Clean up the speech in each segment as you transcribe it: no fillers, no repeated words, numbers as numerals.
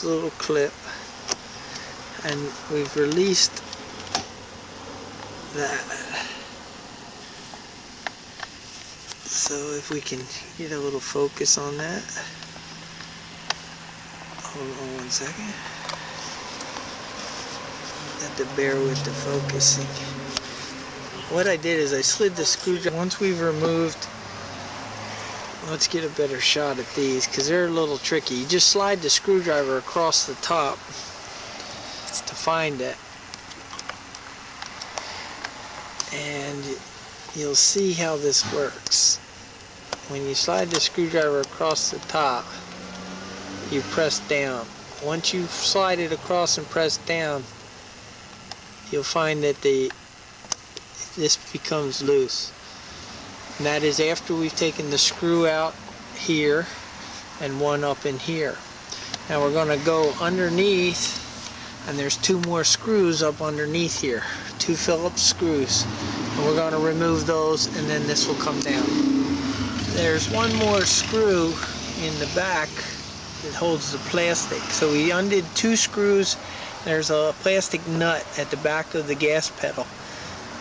little clip, and we've released that. So if we can get a little focus on that. Hold on one second. Have to bear with the focusing. What I did is I slid the screwdriver. Once we've removed, let's get a better shot at these because they're a little tricky. You just slide the screwdriver across the top to find it, and you'll see how this works. When you slide the screwdriver across the top, you press down. Once you slide it across and press down, you'll find that this becomes loose. And that is after we've taken the screw out here and one up in here. Now we're going to go underneath, and there's two more screws up underneath here, 2 Phillips screws, and we're going to remove those, and then this will come down. There's one more screw in the back that holds the plastic. So we undid 2 screws. There's a plastic nut at the back of the gas pedal,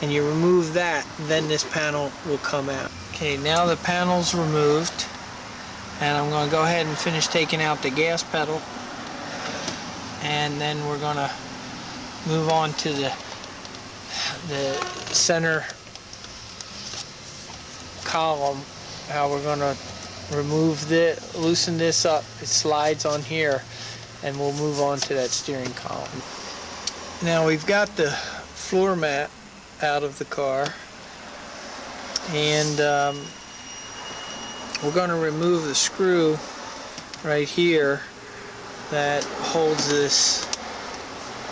and you remove that, then this panel will come out. Okay, now the panel's removed, and I'm going to go ahead and finish taking out the gas pedal, and then we're going to move on to the center column. How we're going to loosen this up. It slides on here, and we'll move on to that steering column. Now we've got the floor mat out of the car, and we're going to remove the screw right here that holds this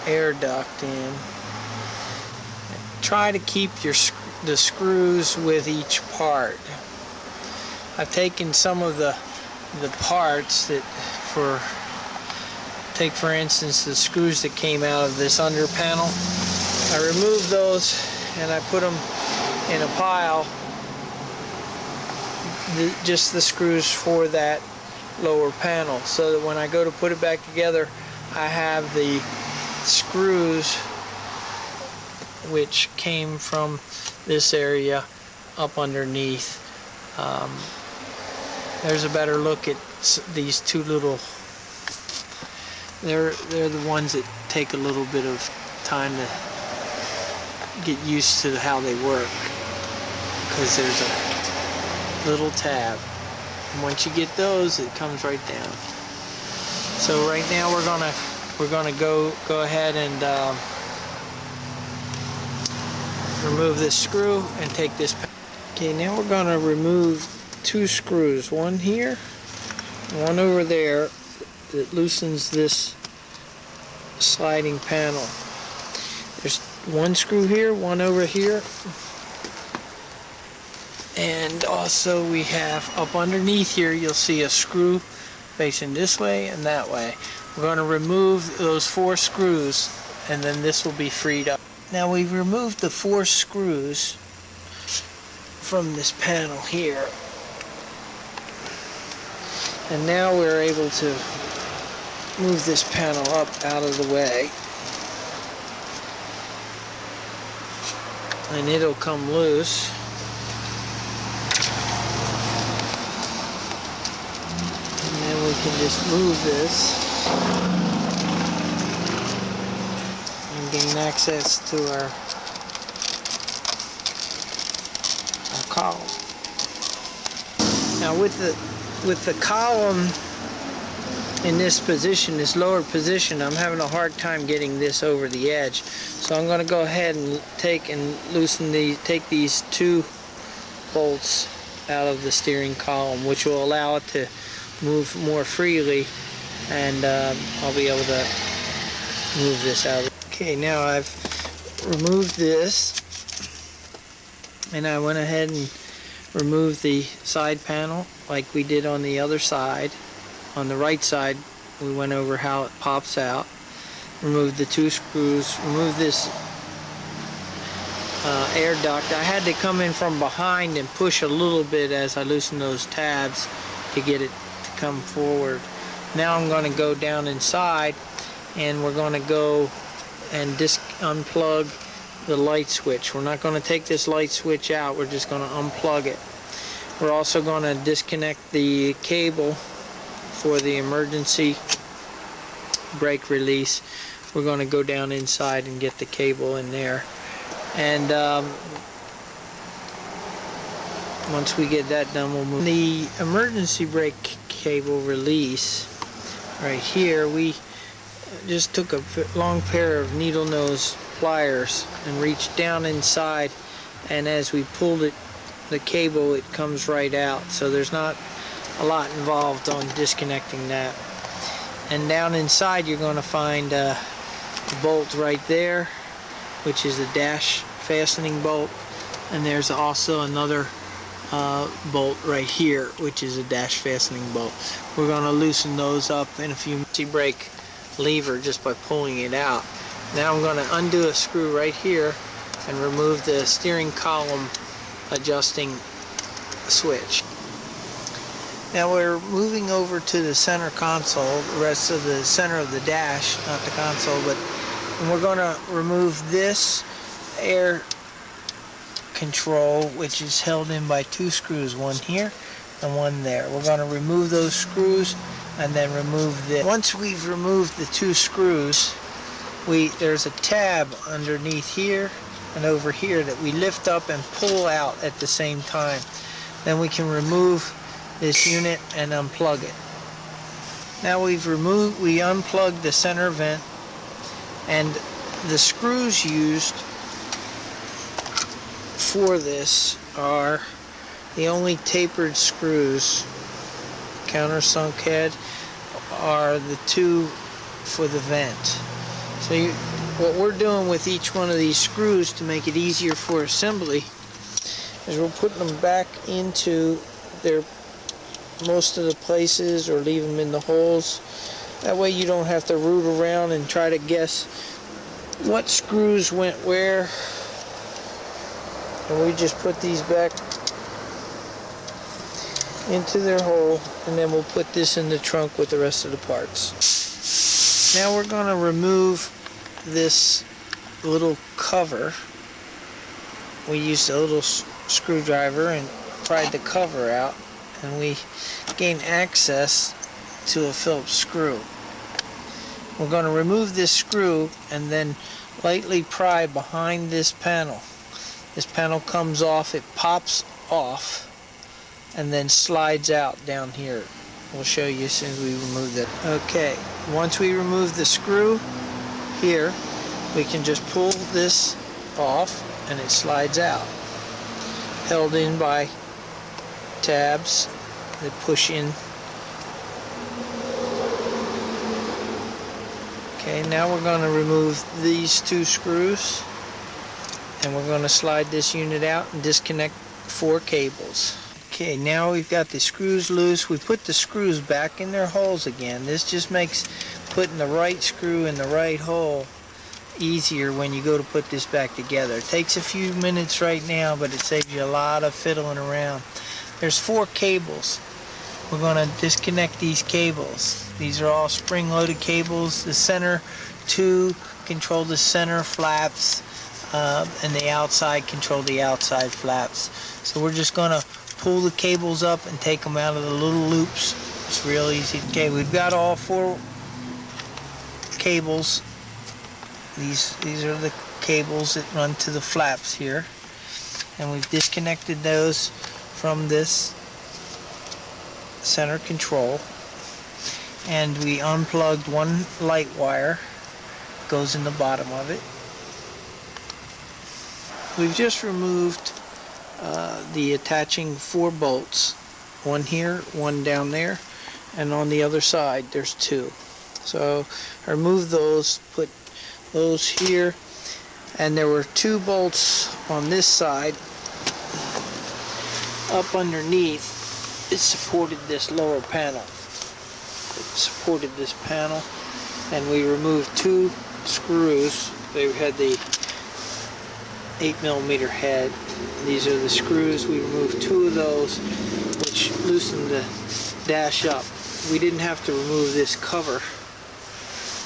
air duct in. Try to keep the screws with each part. I've taken some of the parts that take for instance the screws that came out of this under panel. I removed those and I put them in a pile, just the screws for that lower panel, so that when I go to put it back together, I have the screws which came from this area up underneath. There's a better look at these 2 little, they're the ones that take a little bit of time to get used to how they work, because there's a little tab, and once you get those, it comes right down. So right now we're gonna go ahead and remove this screw and take this. Okay, now we're gonna remove 2 screws, one here, one over there, that loosens this sliding panel. There's 1 screw here, 1 over here, and also we have up underneath here, you'll see a screw facing this way and that way. We're going to remove those 4 screws, and then this will be freed up. Now we've removed the 4 screws from this panel here, and now we're able to move this panel up out of the way, and it'll come loose. And then we can just move this and gain access to our column. Now with the column in this position, this lower position, I'm having a hard time getting this over the edge. So I'm going to go ahead and take these 2 bolts out of the steering column, which will allow it to move more freely, and I'll be able to move this out. Okay, now I've removed this, and I went ahead and removed the side panel like we did on the other side. On the right side, we went over how it pops out. Removed the 2 screws, removed this air duct. I had to come in from behind and push a little bit as I loosened those tabs to get it to come forward. Now I'm going to go down inside, and we're going to go and unplug the light switch. We're not going to take this light switch out, we're just going to unplug it. We're also going to disconnect the cable for the emergency brake release. We're going to go down inside and get the cable in there, and once we get that done, we'll move the emergency brake cable release. Right here, we just took a long pair of needle nose pliers and reached down inside, and as we pulled it, the cable, it comes right out, so there's not a lot involved on disconnecting that. And down inside you're going to find a bolt right there, which is a dash fastening bolt, and there's also another bolt right here, which is a dash fastening bolt. We're going to loosen those up in a few minutes. Brake lever just by pulling it out. Now I'm going to undo a screw right here and remove the steering column adjusting switch. Now we're moving over to the center console, the rest of the center of the dash, not the console, but we're going to remove this air control, which is held in by two screws, one here and one there. We're going to remove those screws and then remove this. Once we've removed the two screws, there's a tab underneath here and over here that we lift up and pull out at the same time. Then we can remove this unit and unplug it. Now we unplugged the center vent, and the screws used for this are the only tapered screws. Countersunk head are the two for the vent. So what we're doing with each one of these screws to make it easier for assembly is we're putting them back into their most of the places, or leave them in the holes. That way you don't have to root around and try to guess what screws went where. And we just put these back into their hole, and then we'll put this in the trunk with the rest of the parts. Now we're going to remove this little cover. We used a little screwdriver and pried the cover out, and we gain access to a Phillips screw. We're going to remove this screw and then lightly pry behind this panel. This panel comes off, it pops off, and then slides out down here. We'll show you as soon as we remove that. Okay, once we remove the screw here, we can just pull this off and it slides out, held in by tabs that push in. Okay, now we're going to remove these two screws, and we're going to slide this unit out and disconnect 4 cables. Okay, now we've got the screws loose. We put the screws back in their holes again. This just makes putting the right screw in the right hole easier when you go to put this back together. It takes a few minutes right now, but it saves you a lot of fiddling around. There's 4 cables. We're going to disconnect these cables. These are all spring-loaded cables. The center 2 control the center flaps, and the outside control the outside flaps. So we're just going to pull the cables up and take them out of the little loops. It's real easy. Okay, we've got all 4 cables. These are the cables that run to the flaps here, and we've disconnected those from this center control, and we unplugged one light wire, goes in the bottom of it. We've just removed the attaching 4 bolts, one here, one down there, and on the other side there's 2. So I removed those, put those here, and there were 2 bolts on this side up underneath. It supported this lower panel. It supported this panel, and we removed 2 screws. They had the 8mm head. These are the screws. We removed 2 of those, which loosened the dash up. we didn't have to remove this cover